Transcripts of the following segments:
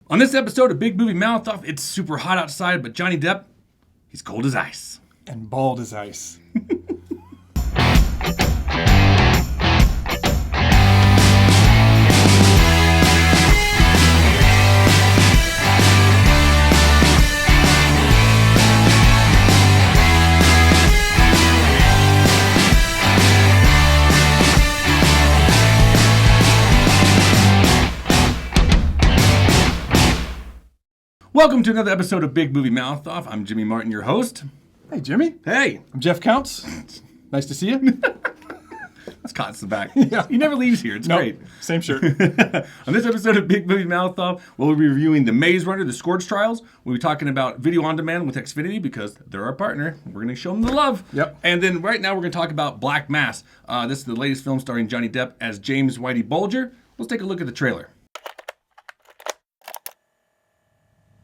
On this episode of Big Movie Mouth Off, it's super hot outside, but Johnny Depp, he's cold as ice. And bald as ice. Welcome to another episode of Big Movie Mouth Off. I'm Jimmy Martin, your host. Hey, Jimmy. Hey. I'm Jeff Counts. Nice to see you. That's Cott's the back. Yeah. He never leaves here. It's great. Same shirt. On this episode of Big Movie Mouth Off, we'll be reviewing The Maze Runner, The Scorch Trials. We'll be talking about video on demand with Xfinity because they're our partner. We're going to show them the love. Yep. And then right now we're going to talk about Black Mass. This is the latest film starring Johnny Depp as James Whitey Bulger. Let's take a look at the trailer.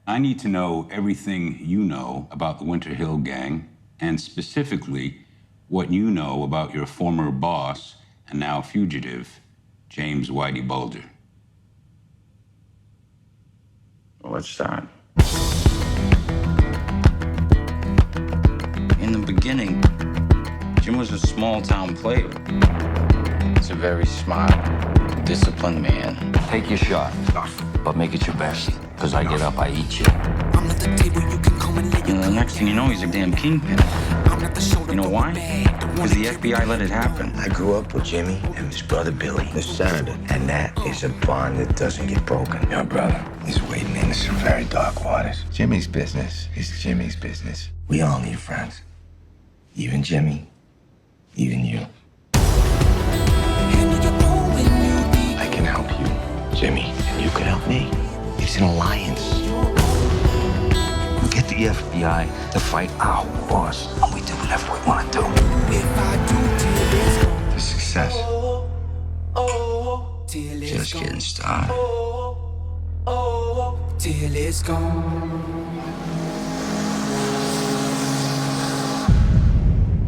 I need to know everything you know about the Winter Hill Gang, and specifically what you know about your former boss and now fugitive, James Whitey Bulger. Well, let's start. In the beginning, Jim was a small-town player. He's a very smart, disciplined man. Take your shot, but make it your best. Because I get up, I eat you. And the next thing you know, he's a damn kingpin. You know why? Because the FBI let it happen. I grew up with Jimmy and his brother Billy, the senator. And that is a bond that doesn't get broken. Your brother is wading into some very dark waters. Jimmy's business is Jimmy's business. We all need friends. Even Jimmy. Even you. I can help you, Jimmy, and you can help me. It's an alliance. We get the FBI to fight our wars, and we do whatever we want to do. The success. Just getting started. Till it's gone.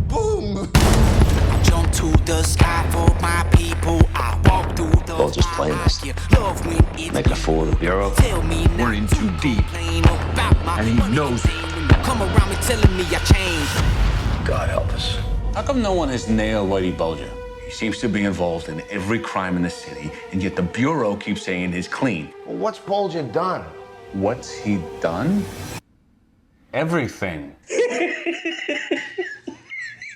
Boom! I jump to the sky for my people. I walk through the Well, just plain this. Making a fool of the Bureau. We're in too deep. And he knows it. Come around me telling me I changed. God help us. How come no one has nailed Whitey Bulger? He seems to be involved in every crime in the city, and yet the Bureau keeps saying he's clean. Well, what's Bulger done? What's he done? Everything.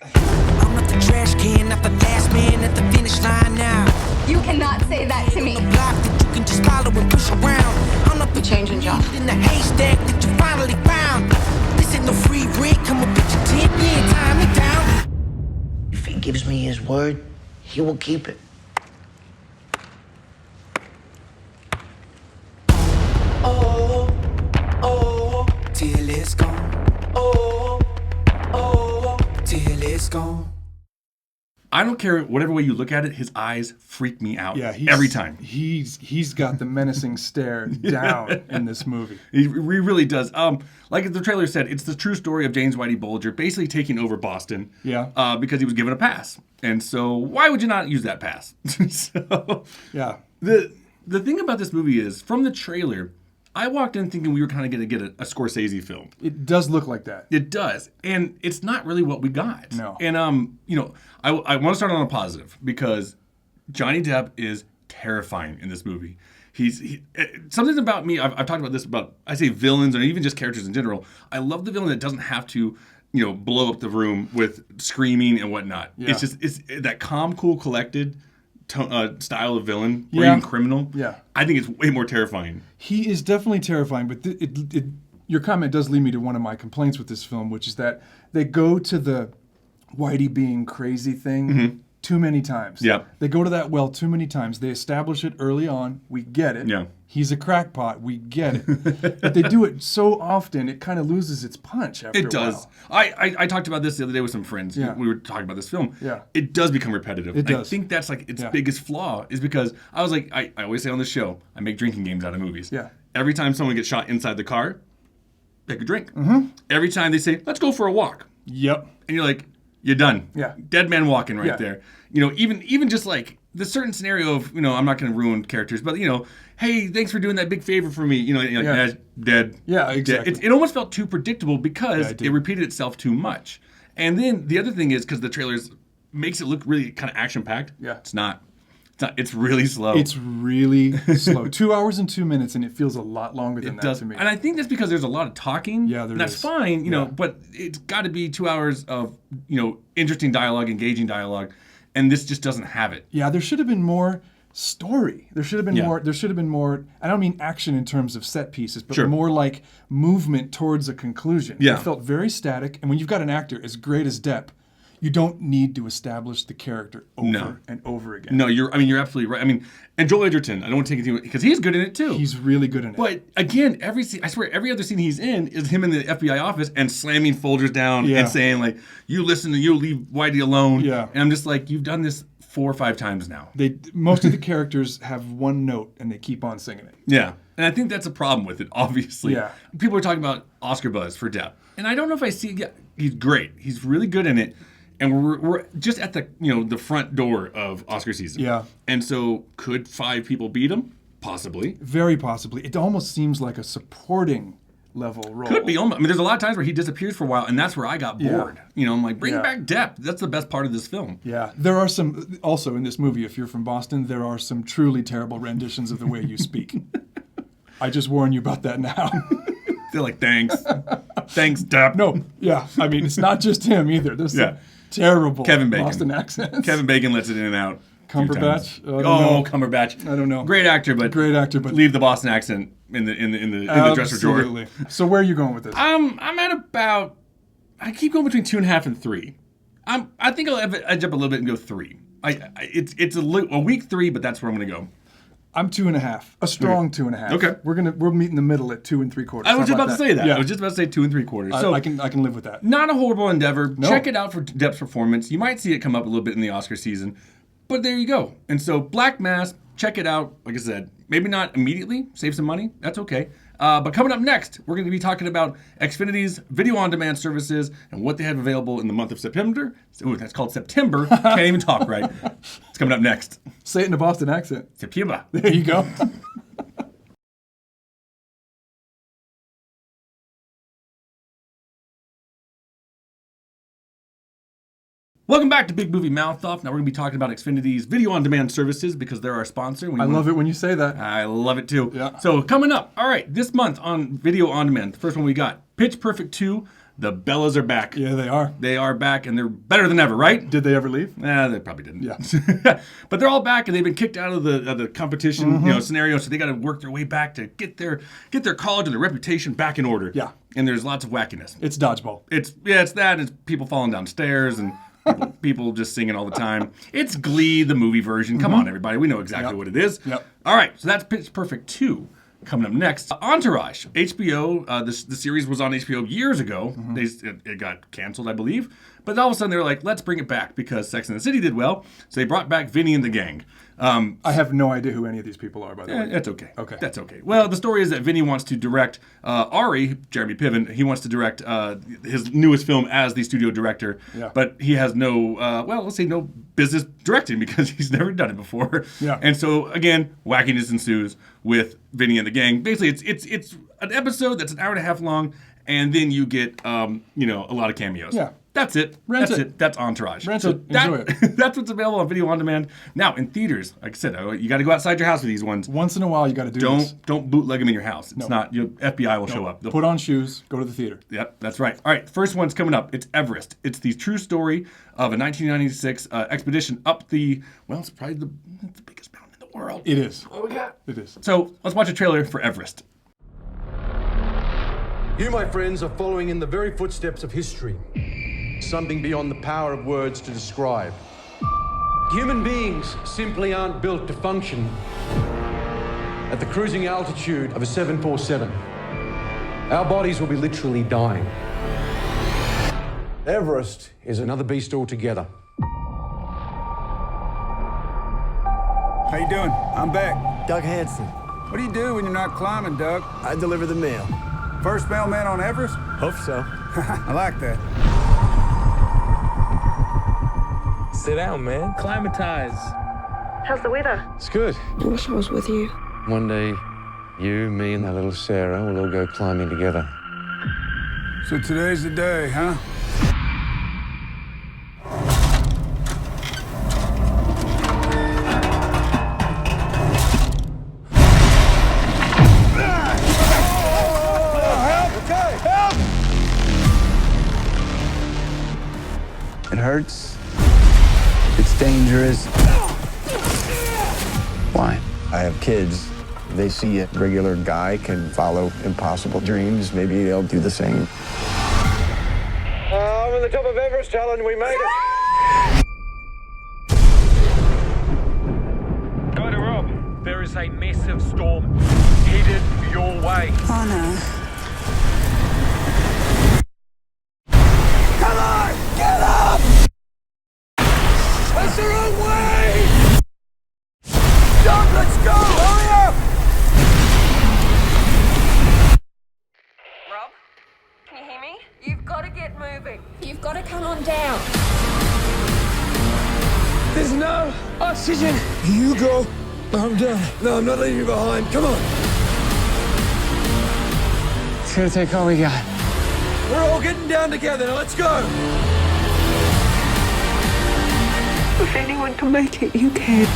I'm not the trash can, not the last man at the finish line now. You cannot say that to me. A block that you can just follow and push around. I'm not the changing, John. in the haystack that you finally found. This ain't no free rent. Come and pitch a tent, yeah, tie me down. If he gives me his word, he will keep it. Oh, till it's gone. Oh, till it's gone. I don't care whatever way you look at it, his eyes freak me out Yeah, every time. He's got the menacing stare down in this movie. He really does. Like the trailer said, it's the true story of James Whitey Bulger basically taking over Boston. Yeah. Because he was given a pass. And so why would you not use that pass? So Yeah. the thing about this movie is, from the trailer, I walked in thinking we were kind of going to get a Scorsese film. It does look like that. It does. And it's not really what we got. No. And, I want to start on a positive because Johnny Depp is terrifying in this movie. Something about me, I've talked about this, I say villains or even just characters in general. I love the villain that doesn't have to, blow up the room with screaming and whatnot. Yeah. It's that calm, cool, collected style of villain or even criminal. Yeah. I think it's way more terrifying. He is definitely terrifying, but your comment does lead me to one of my complaints with this film, which is that they go to the Whitey being crazy thing too many times. Yeah. They go to that well too many times. They establish it early on. We get it. Yeah. He's a crackpot. We get it. But they do it so often, it kind of loses its punch after a while. It does. I talked about this the other day with some friends. Yeah. We were talking about this film. Yeah. It does become repetitive. It does. I think that's like its biggest flaw is because I was like, I always say on this show, I make drinking games out of movies. Yeah. Every time someone gets shot inside the car, take a drink. Mm-hmm. Every time they say, let's go for a walk. Yep. And you're like, you're done. Yeah. Dead man walking right Yeah. there. Even just like the certain scenario of, I'm not going to ruin characters, but, hey, thanks for doing that big favor for me. Dead. Yeah, exactly. It almost felt too predictable because Yeah, it did. it repeated itself too much. And then the other thing is because the trailers makes it look really kind of action-packed. Yeah. It's not. It's really slow. It's really slow. 2 hours and 2 minutes, and it feels a lot longer than that to me. And I think that's because there's a lot of talking. Yeah, there and that's is. fine, but it's got to be 2 hours of, interesting dialogue, engaging dialogue, and this just doesn't have it. Yeah, there should have been more story. There should have been more. There should have been more. I don't mean action in terms of set pieces, but Sure. more like movement towards a conclusion. Yeah. It felt very static. And when you've got an actor as great as Depp, you don't need to establish the character over and over again. No, you're absolutely right. And Joel Edgerton, I don't want to take anything because he's good in it too. He's really good in it. But again, every scene, I swear, every other scene he's in is him in the FBI office and slamming folders down and saying like, "You listen and you leave Whitey alone." Yeah. And I'm just like, you've done this 4 or 5 times now. Most of the characters have one note and they keep on singing it. Yeah. And I think that's a problem with it, obviously. Yeah. People are talking about Oscar buzz for Depp. And I don't know if I see, he's great. He's really good in it. And we're just at the, the front door of Oscar season. Yeah. And so could 5 people beat him? Possibly. Very possibly. It almost seems like a supporting level role. Could be. There's a lot of times where he disappears for a while, and that's where I got bored. I'm like, bring back Depp. That's the best part of this film. Yeah. There are some, also in this movie, if you're from Boston, there are some truly terrible renditions of the way you speak. I just warn you about that now. They're like, thanks. Thanks, Depp. No, yeah. It's not just him either. There's some terrible Kevin Bacon. Boston accents. Kevin Bacon lets it in and out. Cumberbatch? I don't know. Cumberbatch. I don't know. Great actor, but leave the Boston accent in the dresser drawer. Absolutely. So where are you going with this? I'm at about. I keep going between 2.5 and 3. I think I'll edge up a little bit and go 3. It's a weak 3, but that's where I'm going to go. I'm 2.5. A strong 2.5. Okay. We're meeting the middle at 2 3/4. I was just about to say that. Yeah. I was just about to say 2 3/4. So I can live with that. not a horrible endeavor. No. Check it out for Depp's performance. You might see it come up a little bit in the Oscar season, but there you go. And so Black Mass, check it out. Like I said, maybe not immediately. Save some money. That's okay. But coming up next, we're going to be talking about Xfinity's video-on-demand services and what they have available in the month of September. Ooh, that's called September. Can't even talk right. It's coming up next. Say it in a Boston accent. September. There you go. Welcome back to Big Movie Mouth Off. Now we're going to be talking about Xfinity's video-on-demand services because they're our sponsor. I love it when you say that. I love it too. Yeah. So coming up, all right, this month on Video On Demand, the first one we got, Pitch Perfect 2, The Bellas Are Back. Yeah, they are. They are back and they're better than ever, right? Did they ever leave? They probably didn't. Yeah. But they're all back and they've been kicked out of the competition scenario, so they got to work their way back to get their college and their reputation back in order. Yeah. And there's lots of wackiness. It's dodgeball. It's that, it's people falling down stairs and people just singing all the time. It's Glee, the movie version. Come on, everybody. We know exactly what it is. Yep. All right, so that's Pitch Perfect 2. Coming up next, Entourage. HBO, the series was on HBO years ago. It got canceled, I believe. But all of a sudden, they were like, let's bring it back because Sex and the City did well. So they brought back Vinny and the gang. I have no idea who any of these people are, by the way. That's okay. Okay. That's okay. Well, the story is that Vinny wants to direct Ari, Jeremy Piven. He wants to direct his newest film as the studio director. Yeah. But he has no, let's say no business directing because he's never done it before. Yeah. And so, again, wackiness ensues with Vinny and the gang. Basically, it's an episode that's an hour and a half long, and then you get, a lot of cameos. Yeah. That's it. Rent That's it. That's Entourage. Rent it. Enjoy it. That's what's available on video on demand. Now, in theaters, like I said, you got to go outside your house for these ones. Once in a while, you got to do this. Don't bootleg them in your house. It's No. not, your FBI will show up. Put on shoes, go to the theater. Yep, that's right. All right, first one's coming up. It's Everest. It's the true story of a 1996 expedition up it's probably the biggest mountain in the world. It is. What we got? It is. So let's watch a trailer for Everest. You, my friends, are following in the very footsteps of history. Something beyond the power of words to describe. Human beings simply aren't built to function at the cruising altitude of a 747. Our bodies will be literally dying. Everest is another beast altogether. How you doing? I'm back. Doug Hansen. What do you do when you're not climbing, Doug? I deliver the mail. First mailman on Everest? Hope so. I like that. Sit down, man. Climatize. How's the weather? It's good. I wish I was with you. One day, you, me, and that little Sarah will all go climbing together. So today's the day, huh? It hurts. It's dangerous. Why? I have kids. They see a regular guy can follow impossible dreams. Maybe they'll do the same. I'm on the top of Everest, Helen. We made it. Go to Rob. There is a massive storm headed your way. Oh no. Come on! Get up! That's the wrong way! John, let's go! Hurry up! Rob, can you hear me? You've got to get moving. You've got to come on down. There's no oxygen. You go. I'm done. No, I'm not leaving you behind. Come on. It's gonna take all we got. We're all getting down together. Now let's go. If anyone can make it, you can.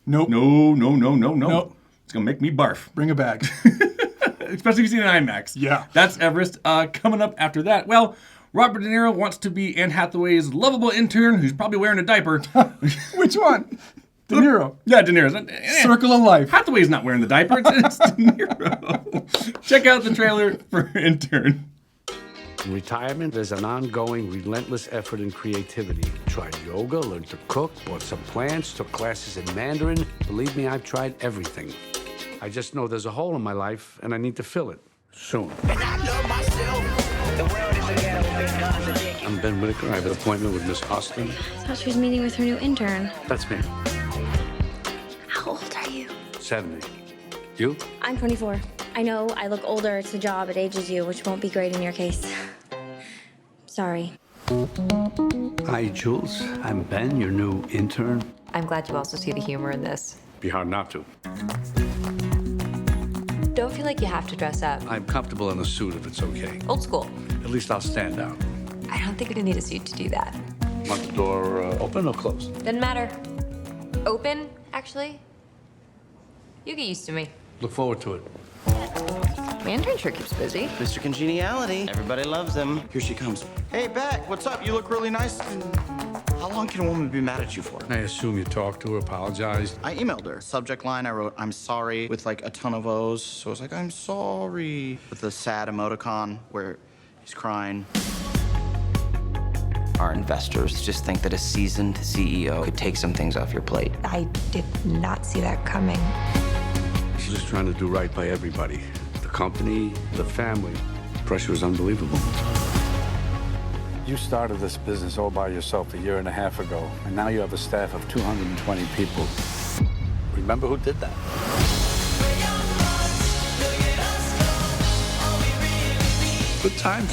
Nope. No. Nope. It's gonna make me barf. Bring it back. Especially if you've seen an IMAX. Yeah. That's Everest. Coming up after that, well, Robert De Niro wants to be Anne Hathaway's lovable intern who's probably wearing a diaper. Which one? De Niro. Yeah, De Niro's. Circle of Life. Hathaway's not wearing the diaper. It's De Niro. Check out the trailer for Intern. Retirement is an ongoing, relentless effort in creativity. Tried yoga, learned to cook, bought some plants, took classes in Mandarin. Believe me, I've tried everything. I just know there's a hole in my life, and I need to fill it soon. I'm Ben Whitaker. I have an appointment with Miss Austin. I thought she was meeting with her new intern. That's me. How old are you? 70. You? I'm 24. I know I look older. It's a job. It ages you, which won't be great in your case. Sorry. Hi, Jules. I'm Ben, your new intern. I'm glad you also see the humor in this. Be hard not to. Don't feel like you have to dress up. I'm comfortable in a suit if it's okay. Old school. At least I'll stand out. I don't think you're gonna need a suit to do that. Want the door open or closed? Doesn't matter. Open, actually. You get used to me. Look forward to it. My intern sure keeps busy. Mr. Congeniality. Everybody loves him. Here she comes. Hey, Beck, what's up? You look really nice. How long can a woman be mad at you for? I assume you talked to her, apologized. I emailed her. Subject line, I wrote, I'm sorry, with like a ton of O's. So it's like, I'm sorry. With the sad emoticon where he's crying. Our investors just think that a seasoned CEO could take some things off your plate. I did not see that coming. She's just trying to do right by everybody. The company, the family. Pressure is unbelievable. You started this business all by yourself a year and a half ago, and now you have a staff of 220 people. Remember who did that? Good times.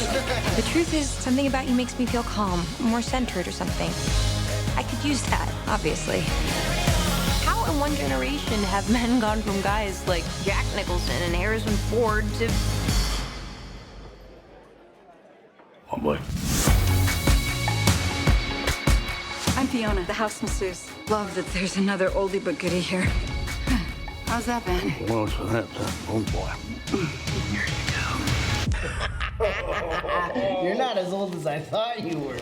The truth is, something about you makes me feel calm, more centered or something. I could use that, obviously. How in one generation have men gone from guys like Jack Nicholson and Harrison Ford to... Oh boy. I'm Fiona, the house masseuse. Love that there's another oldie but goodie here. How's that been? Well, for that, oh boy. You're not as old as I thought you were.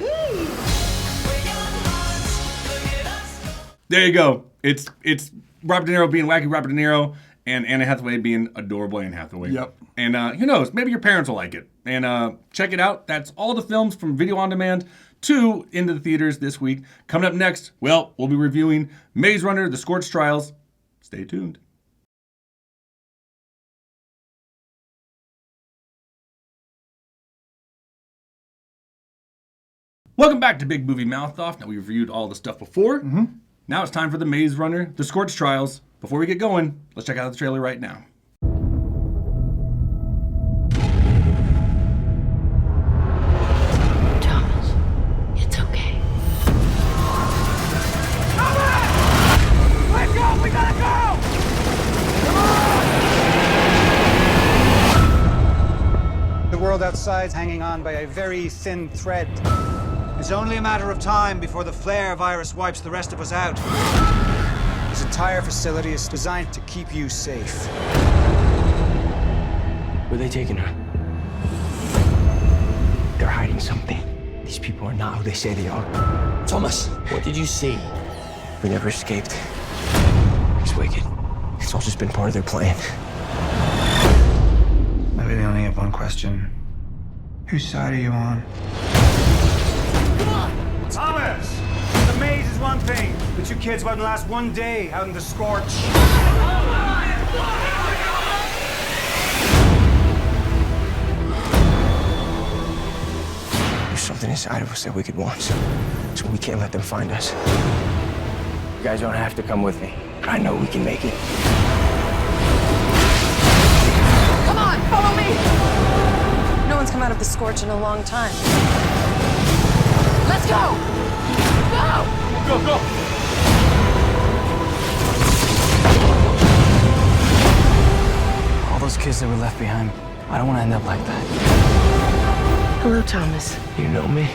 There you go. It's Robert De Niro being wacky Robert De Niro and Anne Hathaway being adorable Anne Hathaway. Yep. And who knows? Maybe your parents will like it. And check it out. That's all the films from Video On Demand to into the theaters this week. Coming up next, well, we'll be reviewing Maze Runner, The Scorch Trials. Stay tuned. Welcome back to Big Movie Mouth Off. Now, we've reviewed all the stuff before. Now it's time for the Maze Runner, the Scorch Trials. Before we get going, let's check out the trailer right now. Thomas, it's okay. Let go! We gotta go! The world outside's hanging on by a very thin thread. It's only a matter of time before the flare virus wipes the rest of us out. This entire facility is designed to keep you safe. Where are they taking her? They're hiding something. These people are not who they say they are. Thomas, what did you see? We never escaped. It's wicked. It's all just been part of their plan. I really only have one question. Whose side are you on? Thomas! The maze is one thing, but you kids wouldn't last one day out in the scorch. There's something inside of us that Wicked wants. So we can't let them find us. You guys don't have to come with me. I know we can make it. Come on, follow me! No one's come out of the Scorch in a long time. Let's go! Go! Go, go! All those kids that were left behind, I don't want to end up like that. Hello, Thomas. You know me?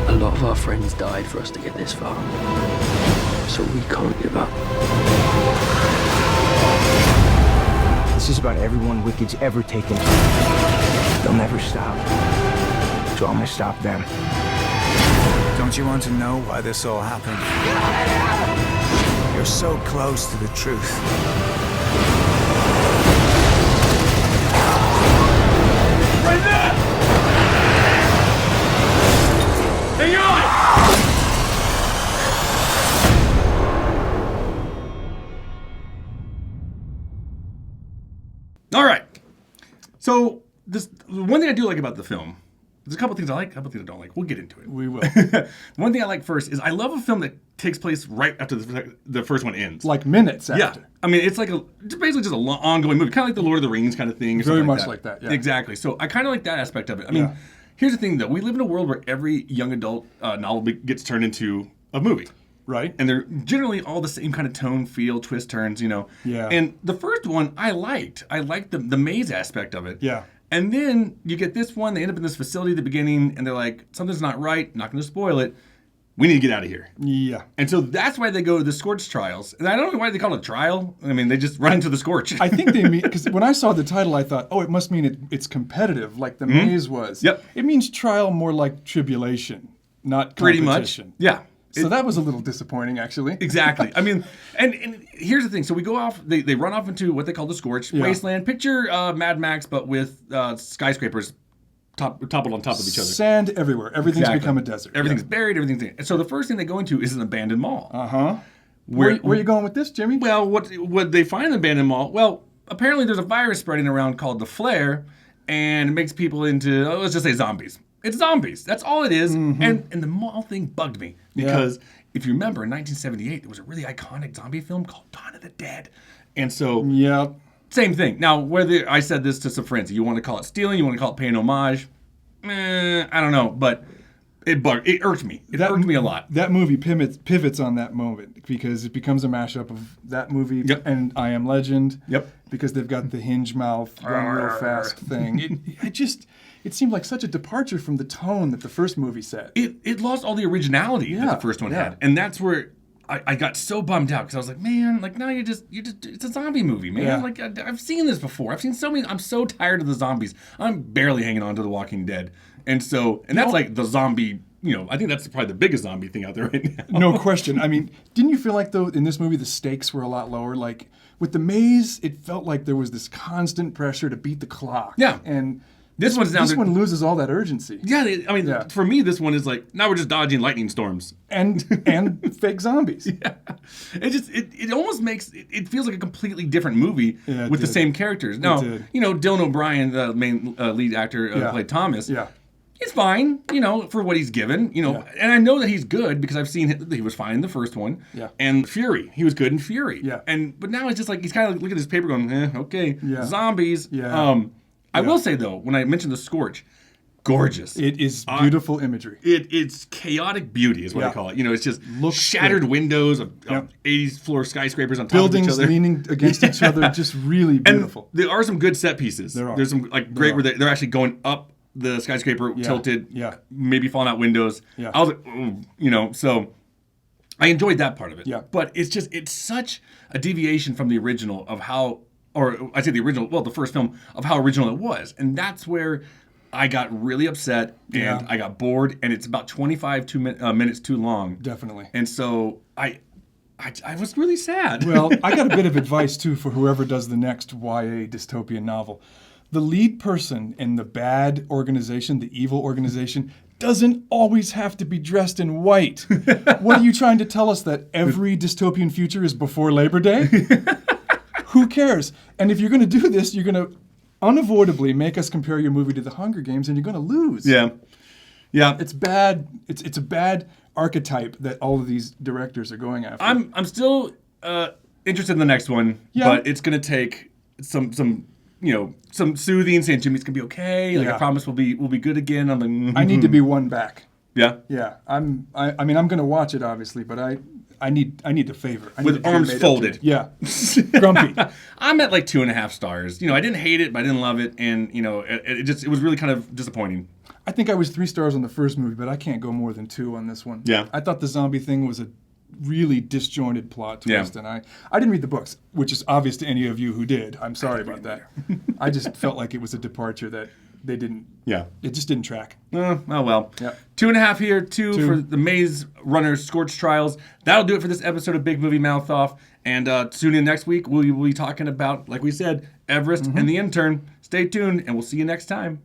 A lot of our friends died for us to get this far. So we can't give up. This is about everyone Wicked's ever taken. They'll never stop. So I'm gonna stop them. Don't you want to know why this all happened? You're so close to the truth. Right there! Hang on! All right. So, one thing I do like about the film, there's a couple things I like, a couple things I don't like. We'll get into it. We will. One thing I like first is I love a film that takes place right after the first one ends. Like minutes after. Yeah. I mean, it's like it's basically just an ongoing movie, kind of like the Lord of the Rings kind of thing. Or Very something much that. like that, yeah. Exactly. So I kind of like that aspect of it. I mean, here's the thing, though. We live in a world where every young adult novel gets turned into a movie. Right. And they're generally all the same kind of tone, feel, twist, turns, Yeah. And the first one I liked. I liked the maze aspect of it. Yeah. And then you get this one, they end up in this facility at the beginning, and they're like, something's not right, not going to spoil it. We need to get out of here. Yeah. And so that's why they go to the Scorch Trials. And I don't know why they call it a trial. I mean, they just run into the Scorch. I think they mean, because when I saw the title, I thought, oh, it must mean it's competitive, like the maze was. Yep. It means trial more like tribulation, not Pretty competition. much. Yeah. So that was a little disappointing, actually. Exactly. I mean, and here's the thing. So we go off, they run off into what they call the Scorch Wasteland. Picture Mad Max, but with skyscrapers toppled on top of each other. Sand everywhere. Everything's become a desert. Everything's buried. Everything's in. And so the first thing they go into is an abandoned mall. Uh-huh. Where are you going with this, Jimmy? Well, what they find in the abandoned mall? Well, apparently there's a virus spreading around called the flare, and it makes people into, let's just say zombies. It's zombies. That's all it is. Mm-hmm. And the mall thing bugged me because if you remember in 1978, there was a really iconic zombie film called Dawn of the Dead. And so, same thing. Now, whether I said this to some friends, you want to call it stealing, you want to call it paying homage, I don't know, but it irked me. It irked me a lot. That movie pivots on that moment because it becomes a mashup of that movie and I Am Legend. Yep. Because they've got the hinge mouth, run real fast thing. It seemed like such a departure from the tone that the first movie set. It lost all the originality that the first one had. And that's where I got so bummed out because I was like, man, like now you're just it's a zombie movie, man. Yeah. Like I've seen this before. I've seen so many. I'm so tired of the zombies. I'm barely hanging on to The Walking Dead. And that's like the zombie, I think that's probably the biggest zombie thing out there right now. No question. I mean, didn't you feel like though in this movie the stakes were a lot lower? Like with the maze, it felt like there was this constant pressure to beat the clock. Yeah. And this one loses all that urgency. Yeah, for me, this one is like, now we're just dodging lightning storms. And fake zombies. Yeah. It almost makes, it feels like a completely different movie with the same characters. Now, Dylan O'Brien, the main lead actor who played Thomas, he's fine, for what he's given, and I know that he's good because I've seen he was fine in the first one. Yeah. And Fury, he was good in Fury. Yeah. But now it's just like he's kind of looking at his paper going, okay, Yeah. zombies. Yeah. I will say though, when I mentioned the Scorch, gorgeous. It is beautiful imagery. It's chaotic beauty is what I call it. It's just shattered windows of 80s floor skyscrapers on top Buildings of each other. leaning against each other, just really beautiful. And there are some good set pieces. There are. There's some great where they're actually going up the skyscraper, tilted, maybe falling out windows. Yeah. I was like, ooh, so I enjoyed that part of it. Yeah. But it's such a deviation from the original of how, or I say the original, well, the first film of how original it was. And that's where I got really upset and I got bored, and it's about 25 minutes too long. Definitely. And so I was really sad. Well, I got a bit of advice, too, for whoever does the next YA dystopian novel. The lead person in the bad organization, the evil organization, doesn't always have to be dressed in white. What are you trying to tell us, that every dystopian future is before Labor Day? Who cares? And if you're going to do this, you're going to unavoidably make us compare your movie to The Hunger Games, and you're going to lose. Yeah. It's bad. It's a bad archetype that all of these directors are going after. I'm still interested in the next one, but it's going to take some soothing, saying Jimmy's going to be okay. Like I promise we'll be good again. I'm like, I need to be won back. Yeah. Yeah. I mean, I'm going to watch it obviously, but I need a favor. With arms folded. Yeah. Grumpy. I'm at like 2.5 stars. I didn't hate it, but I didn't love it, and it was really kind of disappointing. I think I was 3 stars on the first movie, but I can't go more than 2 on this one. Yeah. I thought the zombie thing was a really disjointed plot twist, and I didn't read the books, which is obvious to any of you who did. I'm sorry about that. I just felt like it was a departure that they didn't. Yeah. It just didn't track. Oh well. Yeah. 2.5 here, 2 for the Maze Runner Scorch Trials. That'll do it for this episode of Big Movie Mouth Off. And tune in next week. We'll be talking about, like we said, Everest and the Intern. Stay tuned, and we'll see you next time.